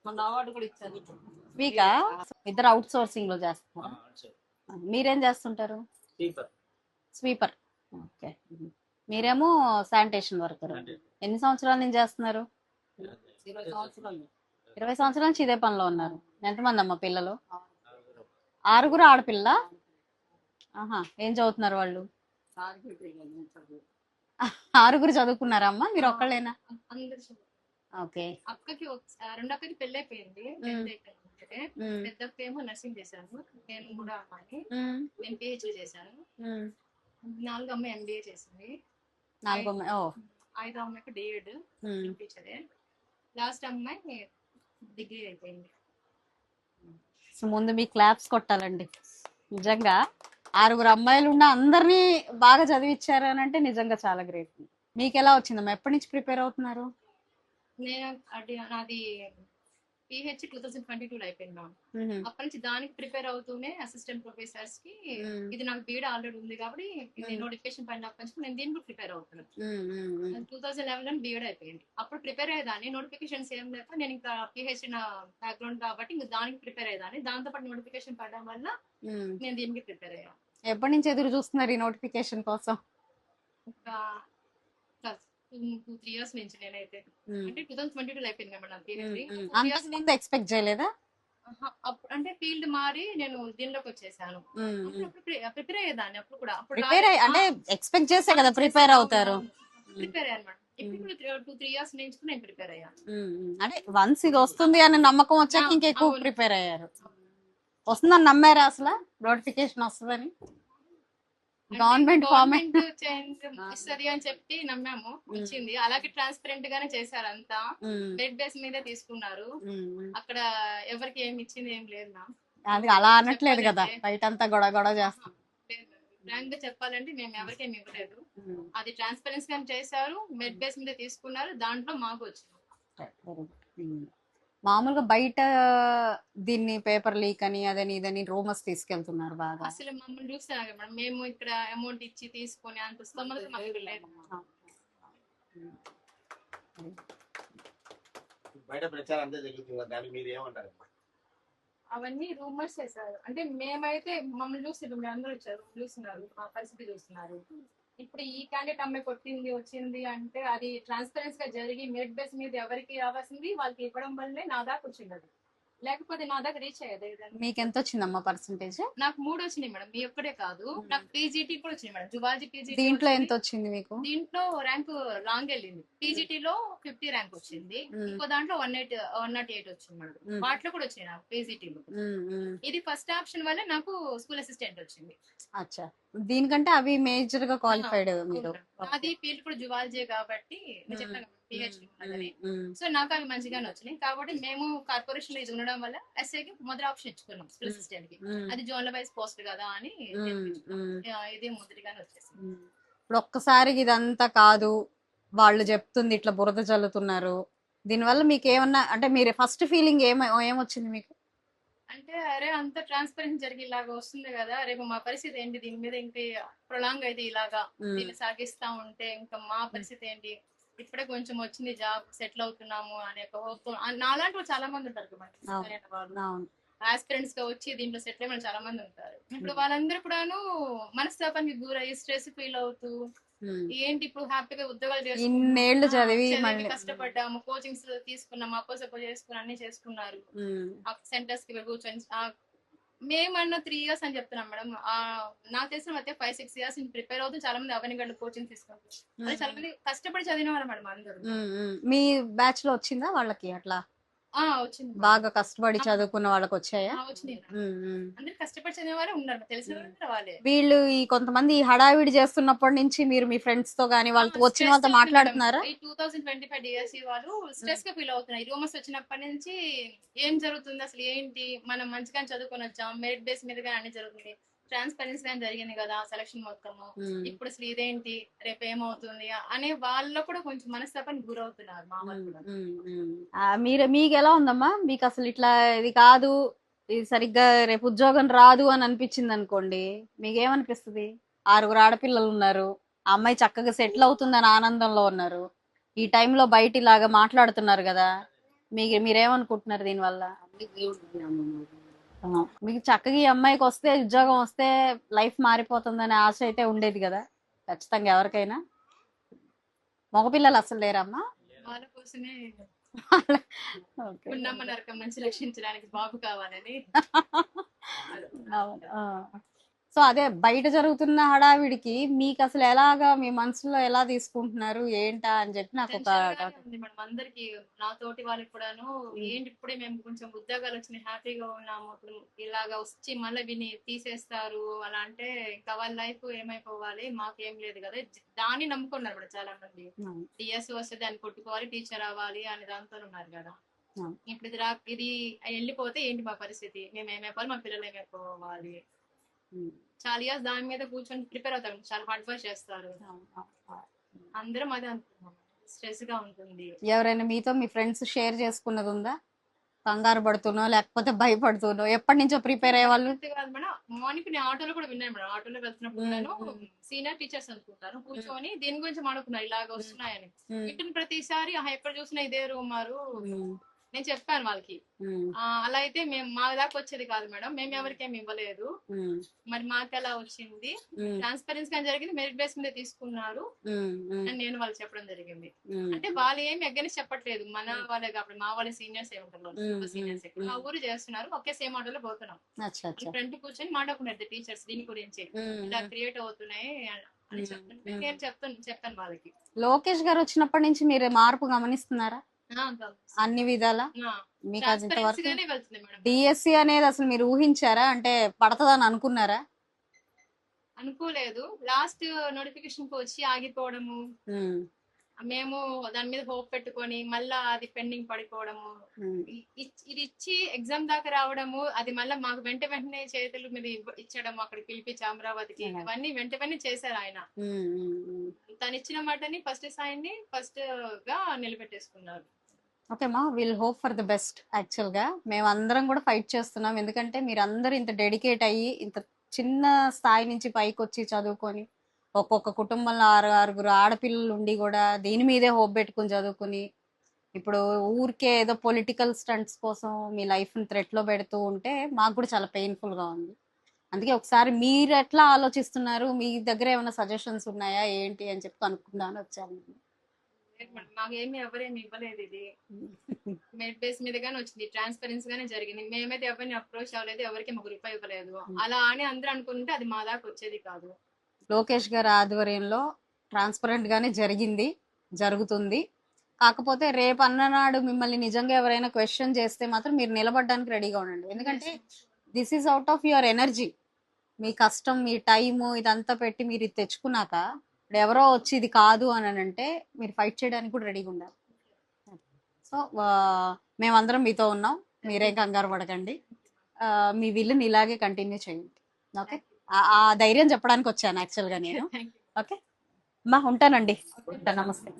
మొన్న అవార్డు కూడా ఇచ్చారు. మీకా? ఇద్దరు అవుట్ సోర్సింగ్ లో చేస్తున్నారా? మీరేం చేస్తుంటారు? స్వీపర్. ఓకే. మీరేమో శానిటేషన్ వర్కర్. ఎన్ని సంవత్సరాల నుంచి చేస్తున్నారు? 20 సంవత్సరాలు. 20 సంవత్సరాల నుంచి ఇదే పనిలో ఉన్నారు. ఎంతమంది అమ్మ పిల్లలు? 6 ఆడపిల్ల. ఆహా, ఏం చదువుతున్నారు వాళ్ళు? సార్కి ట్రైనింగ్ చదువు. 6 చదువుకున్నారమ్మా? మీరు ఒక్కళ్ళేనా? అందరు చదువు. ఓకే. అక్కకి రెండో అక్కకి పెళ్లి అయిపోయింది. పెద్ద అక్క ఏమో నర్సింగ్ చేశాను. నేను కూడా అమ్మాయి. నేను పిహెచ్డి చేశాను. 4 అమ్మాయి ఎంబీఏ చేసింది. 4 అమ్మాయి. ఓ. 5 అమ్మాయికి డిఎడ్ టీచరే. లాస్ట్ అమ్మాయి డిగ్రీ అయిపోయింది. సో ముందు మీ క్లాప్స్ కొట్టాలండి. నిజంగా 6 అమ్మాయిలు ఉన్న అందరినీ బాగా చదివించారు అని అంటే నిజంగా చాలా గ్రేట్. మీకు ఎలా వచ్చిందమ్మా? ఎప్పటి నుంచి ప్రిపేర్ అవుతున్నారు? నేను నాది పిహెచ్ 2022 అయిపోయింది మ్యామ్. అప్పటి నుంచి దానికి ప్రిపేర్ అవుతూనే అసిస్టెంట్ ప్రొఫెసర్స్ కి ఇది నాకు బీడ్ ఆల్రెడీ ఉంది కాబట్టి నోటిఫికేషన్ పడినప్పటి నుంచి నేను దీనికి ప్రిపేర్ అవుతున్నాను. 2011 లో బీఎడ్ అయిపోయింది. అప్పుడు ప్రిపేర్ అయ్యేదాన్ని. నోటిఫికేషన్స్ ఏం లేక నేను ఇంకా పిహెచ్ నా బ్యాక్గ్రౌండ్ కాబట్టి ఇంకా దానికి ప్రిపేర్ అయ్యేదాన్ని. దాంతో పాటు నోటిఫికేషన్ పడడం వల్ల నేను దీనికి ప్రిపేర్ అయ్యాను. ఎప్పటి నుంచి ఎదురు చూస్తున్నారు ఈ నోటిఫికేషన్ కోసం? ఇంకా 2-3 years నుంచి నేనైతే. అంటే 2022 అయిపోయింది కదా ముందు ఎక్స్పెక్ట్ చేయలేదా? అంటే ఫీల్డ్ మారి నేను దీనిలోకి వచ్చేసాను. ప్రిపేర్ అయ్యేదాన్ని అప్పుడు కూడా. అంటే ఎక్స్పెక్ట్ చేసే కదా ప్రిపేర్ అవుతారు. ప్రిపేర్ అయ్యాను. ఇప్పుడు 2-3 years నుంచి నేను ప్రిపేర్ అయ్యాను. అంటే వన్స్ ఇది వస్తుంది అని నమ్మకం వచ్చాక ఇంకెక్కువ ప్రిపేర్ అయ్యారు. వస్తుందని నమ్మారా అసలు? నోటిఫికేషన్ వస్తుందని గవర్నమెంట్ ఇస్తుంది అని చెప్పి నమ్మాము. వచ్చింది. అలాగే ట్రాన్స్పరెంట్ గానే చేశారు. అంతా బెడ్ బేస్ మీదే తీసుకున్నారు. అక్కడ ఎవరికి ఏమి ఇచ్చింది ఏం లేదు. అది అలా అనట్లేదు కదా, బయట అంతా గొడవ చేస్తాం. ఫ్రాంక్ గా చెప్పాలంటే మేము ఎవరికేమి ఇవ్వలేదు. అది ట్రాన్స్పరెన్సీ గా చేశారు. బెడ్ బేస్ మీద తీసుకున్నారు. దాంట్లో మాకు వచ్చింది. మామూలుగా బయట దీన్ని పేపర్ లీక్ అని అదని ఇదని రూమర్స్ తీసుకెళ్తున్నారు బాగా. అసలు మమ్మల్ని చూస్తారు మేడం. మేము ఇక్కడ అమౌంట్ ఇచ్చి తీసుకొని అంత స్తోమత మాకు లేదు. బయట ప్రచారం అంతా జరుగుతుంది, దాన్ని మీరు ఏమంటారు? అవన్నీ రూమర్స్ చేశారు. అంటే మేమైతే మమ్మల్ని చూసి అందరూ వచ్చారు, చూస్తున్నారు, మా పరిస్థితి చూస్తున్నారు. ఇప్పుడు ఈ క్యాండిడేట్ అమ్మాయి కొట్టింది వచ్చింది అంటే అది ట్రాన్స్పరెన్సీ గా జరిగి మెరిట్ బేస్ మీద ఎవరికి రావాల్సింది వాళ్ళకి ఇవ్వడం వల్లే నా దాకా వచ్చింది. అది లేకపోతే నా దాకా రీచ్ అయ్యేది. మీకు ఎంత వచ్చిందమ్మా పర్సెంటేజ్? నాకు 3 వచ్చినాయి మేడం. మీ ఒక్కడే కాదు, నాకు పీజీటీ కూడా వచ్చింది మేడం. Zoology PG. దీంట్లో ఎంత వచ్చింది మీకు? దీంట్లో ర్యాంక్ లాంగ్ వెళ్ళింది. పీజీటీలో 50 ర్యాంక్ వచ్చింది. ఇంకో దాంట్లో 108 వచ్చింది మేడం. వాటిలో కూడా వచ్చింది నాకు పీజీటీలో. ఇది ఫస్ట్ ఆప్షన్ వల్ల నాకు స్కూల్ అసిస్టెంట్ వచ్చింది. అచ్చా, దీనికంటే అవి మేజర్ గా క్వాలిఫైడ్ మీరు. అది ఫీల్డ్ కూడా జువాలజీ కాబట్టి పిహెచ్డి ఉన్నదని. సో నాకు అవి మంచిగానే వచ్చినాయి. కాబట్టి మేము కార్పొరేషన్ ఇది ఉండడం వల్ల ఎస్ఐకి మొదటి ఆప్షన్ ఇచ్చుకున్నాం స్కూల్ అసిస్టెంట్ కి. అది జోన్ల వైజ్ పోస్ట్ కదా అని ఇదే మొదటిగానే వచ్చేసింది. ఇప్పుడు ఒక్కసారి ఇదంతా కాదు, వాళ్ళు చెప్తుంది ఇట్లా బురద చల్లుతున్నారు, దీనివల్ల మీకు ఏమన్నా అంటే మీరు ఫస్ట్ ఫీలింగ్ ఏమొచ్చింది మీకు? అంటే అరే అంత ట్రాన్స్పరెన్సీ జరిగి ఇలాగా వస్తుంది కదా, రేపు మా పరిస్థితి ఏంటి, దీని మీద ఇంకా ప్రొలాంగ్ అయితే ఇలాగా దీన్ని సాగిస్తా ఉంటే ఇంకా మా పరిస్థితి ఏంటి, ఇప్పుడే కొంచెం వచ్చింది జాబ్ సెటిల్ అవుతున్నాము అనే ఒక హోప్. నాలాంటి చాలా మంది ఉంటారు వాళ్ళు ఆస్పిరెంట్స్ గా వచ్చి దీంట్లో సెటిల్ అయిన చాలా మంది ఉంటారు. ఇప్పుడు వాళ్ళందరూ కూడాను మనస్తాపానికి గురయ్యి స్ట్రెస్ ఫీల్ అవుతూ ఏంటి ఇప్పుడు హ్యాపీగా ఉద్యోగాలు చేసుకున్నాము, కష్టపడ్డాము, కోచింగ్స్ తీసుకున్నాము, అపోసపో చేసుకుని అన్ని చేసుకున్నారు, సెంటర్స్ కి కూర్చొని. మేమన్నా 3 years అని చెప్తున్నాం మేడం. నాకు తెలిసిన మధ్య 5-6 years ప్రిపేర్ అవుతూ చాలా మంది అవన్నీ గంటలు కోచింగ్ తీసుకుంటారు. అదే చాలా మంది కష్టపడి చదివిన వాళ్ళు మేడం అందరూ. మీ బ్యాచ్ లో వచ్చిందా వాళ్ళకి అట్లా? వచ్చింది. బాగా కష్టపడి చదువుకున్న వాళ్ళకి వచ్చాయా? అందరు కష్టపడి చదివే వాళ్ళే ఉన్నారు, తెలిసిన వాళ్ళే. వీళ్ళు ఈ కొంతమంది హడావిడి చేస్తున్నప్పటి నుంచి మీరు మీ ఫ్రెండ్స్ తో గానీ వాళ్ళతో వచ్చిన వాళ్ళతో మాట్లాడుతున్నారా? 2025 డిఎస్సి వాళ్ళు స్ట్రెస్ గా ఫీల్ అవుతున్నారు. రూమర్స్ వచ్చినప్పటి నుంచి ఏం జరుగుతుంది అసలు ఏంటి, మనం మంచిగా చదువుకొని వచ్చాం, మెరిట్ బేస్ మీద అన్ని జరుగుతుంది, ట్రాన్స్పరెన్సీ గా జరిగింది కదా సెలక్షన్ మొత్తము, ఇప్పుడు అసలు ఇదేంటి, రేపు ఏమవుతుంది అనే వాళ్ళలో కూడా కొంచెం మనస్తాపానికి గురవుతున్నారు మా వాళ్ళు. మీకు ఎలా ఉందమ్మా? మీకు అసలు ఇట్లా ఇది కాదు, ఇది సరిగ్గా రేపు ఉద్యోగం రాదు అని అనిపించింది అనుకోండి, మీకేమనిపిస్తుంది? 6 ఆడపిల్లలు ఉన్నారు, ఆ అమ్మాయి చక్కగా సెటిల్ అవుతుందని ఆనందంలో ఉన్నారు, ఈ టైంలో బయట ఇలాగా మాట్లాడుతున్నారు కదా, మీరేమనుకుంటున్నారు దీనివల్ల? మీకు చక్కగా ఈ అమ్మాయికి వస్తే ఉద్యోగం వస్తే లైఫ్ మారిపోతుందనే ఆశ అయితే ఉండేది కదా ఖచ్చితంగా ఎవరికైనా. మగపిల్లలు అసలు లేరమ్మా? వాళ్ళ కోసమే ఓకే. ఉన్నమ్మ నరకం నుంచి రక్షించడానికి బాబు కావాలని. అవును. సో అదే బయట జరుగుతున్న హడావిడికి మీకు అసలు ఎలాగా మీ మనసులో ఎలా తీసుకుంటున్నారు ఏంటా అని చెప్పి నాకు ఒక టెన్షన్ గానే ఉంది మేడం అందరికి, నా తోటి వాళ్ళకి కూడాను. ఏంటి ఇప్పుడే మేము కొంచెం ఉద్యోగాలు వచ్చినాయి, హ్యాపీగా ఉన్నాము, ఇప్పుడు ఇలాగా వచ్చి మళ్ళీ విని తీసేస్తారు అలా అంటే ఇంకా వాళ్ళ లైఫ్ ఏమైపోవాలి, మాకేం లేదు కదా. దాన్ని నమ్ముకున్నారు కూడా చాలా మంది. టీఎస్ వస్తే దాన్ని కొట్టుకోవాలి, టీచర్ అవ్వాలి అని దాంతో ఉన్నారు కదా. ఇప్పుడు ఇది వెళ్ళిపోతే ఏంటి మా పరిస్థితి, మేము ఏమైపోవాలి, మా పిల్లలు ఏమైపోవాలి. చాలా ఇయర్స్ దాని మీద కూర్చొని ప్రిపేర్ అవుతారు, చాలా హార్డ్ వర్క్ చేస్తారు. అందరం అదే అనుకుంటున్నాం, స్ట్రెస్ గా ఉంటుంది. ఎవరైనా మీతో మీ ఫ్రెండ్స్ షేర్ చేసుకున్నది ఉందా? కంగారు పడుతున్నో లేకపోతే భయపడుతున్నో ఎప్పటి నుంచో ప్రిపేర్ అయ్యే వాళ్ళు? కాదు మేడం, మార్నింగ్ నేను ఆటోలో కూడా విన్నాను మేడం. ఆటోలో వెళ్తున్నప్పుడు నేను సీనియర్ టీచర్స్ అనుకుంటాను కూర్చొని దీని గురించి మాట్లాడుకున్నా ఇలాగ వస్తున్నాయని. వింటున్న ప్రతిసారి ఎక్కడ చూసినా ఇదే రూమారు. నేను చెప్పాను వాళ్ళకి, అలా అయితే మేము మా దాకా వచ్చేది కాదు మేడం, మేము ఎవరికేమి ఇవ్వలేదు, మరి మాకు ఎలా వచ్చింది, ట్రాన్స్పరెన్సీ గా జరిగింది, మెరిట్ బేస్ మీద తీసుకున్నారు అని నేను వాళ్ళు చెప్పడం జరిగింది. అంటే వాళ్ళు ఏమి అగైన్స్ చెప్పట్లేదు, మన వాళ్ళే కాబట్టి మా వాళ్ళ సీనియర్స్ ఏమంటారు, సీనియర్స్ ఆ ఊరు చేస్తున్నారు, ఒకే సేమ్ ఆటోలో పోతున్నాం. ఫ్రంట్ కూర్చొని మాట్లాడుకున్నారు టీచర్స్ దీని గురించి, ఇలా క్రియేట్ అవుతున్నాయి అని చెప్తుంటే నేను చెప్తాను వాళ్ళకి. లోకేష్ గారు వచ్చినప్పటి నుంచి మీరు మార్పు గమనిస్తున్నారా అన్ని విధాలా? మీకు అది ఇంతవరకు డిఎస్సి అనేది అసలు మీరు ఊహించారా? అంటే పడతదని అనుకున్నారా? అనుకోలేదు. లాస్ట్ నోటిఫికేషన్ కి వచ్చి ఆగిపోవడము, మేము దాని మీద హోప్ పెట్టుకొని మళ్ళా అది పెండింగ్ పడిపోవడము, ఇది ఇచ్చి ఎగ్జామ్ దాకా రావడము, అది మళ్ళీ మాకు వెంటనే చేతుల మీద ఇచ్చడం, అక్కడికి పిలిపించి అమరావతికి, ఇవన్నీ వెంటనే చేశారు ఆయన. తను ఇచ్చిన మాటని ఫస్ట్ సాయిని ఫస్ట్ గా నిలబెట్టేసుకున్నారు. ఓకే మా, will hope for the best. Actual గా మేము అందరం కూడా ఫైట్ చేస్తున్నాం, ఎందుకంటే మీరు అందరు ఇంత డెడికేట్ అయ్యి ఇంత చిన్న స్థాయి నుంచి పైకి వచ్చి చదువుకొని, ఒక్కొక్క కుటుంబంలో ఆరుగురు ఆడపిల్లలు ఉండి కూడా దీని మీదే హోప్ పెట్టుకుని చదువుకుని, ఇప్పుడు ఊరికే ఏదో పొలిటికల్ స్టంట్స్ కోసం మీ లైఫ్ ని థ్రెట్ లో పెడుతూ ఉంటే మాకు కూడా చాలా పెయిన్ఫుల్ గా ఉంది. అందుకే ఒకసారి మీరు ఎట్లా ఆలోచిస్తున్నారు, మీ దగ్గర ఏమైనా సజెషన్స్ ఉన్నాయా ఏంటి అని చెప్పి కనుక్కుందామని వచ్చాను. మాకేమి ఎవరేమి ఇవ్వలేదు, ఇది మెరిట్ బేస్ మీద గానీ వచ్చింది, ట్రాన్స్పరెన్సీ గానే జరిగింది, మేమైతే ఎవరిని అప్రోచ్ అవ్వలేదు, ఎవరికి మాకు రూపాయి ఇవ్వలేదు. అలా అని అందరూ అనుకుంటే అది మా దాకా వచ్చేది కాదు. లోకేష్ గారి ఆధ్వర్యంలో ట్రాన్స్పరెంట్ గానే జరిగింది, జరుగుతుంది. కాకపోతే రేపు అన్ననాడు మిమ్మల్ని నిజంగా ఎవరైనా క్వశ్చన్ చేస్తే మాత్రం మీరు నిలబడడానికి రెడీగా ఉండండి, ఎందుకంటే this is out of your energy. మీ కష్టం, మీ టైము ఇదంతా పెట్టి మీరు ఇది తెచ్చుకున్నాక ఎవరో వచ్చి ఇది కాదు అని అంటే మీరు ఫైట్ చేయడానికి కూడా రెడీగా ఉండాలి. సో మేమందరం మీతో ఉన్నాం, మీరేం కంగారు పడకండి, మీ విల్లుని ఇలాగే కంటిన్యూ చేయండి. ఓకే, ఆ ధైర్యం చెప్పడానికి వచ్చాను యాక్చువల్గా నేను. ఓకే అమ్మా, ఉంటానండి, నమస్తే.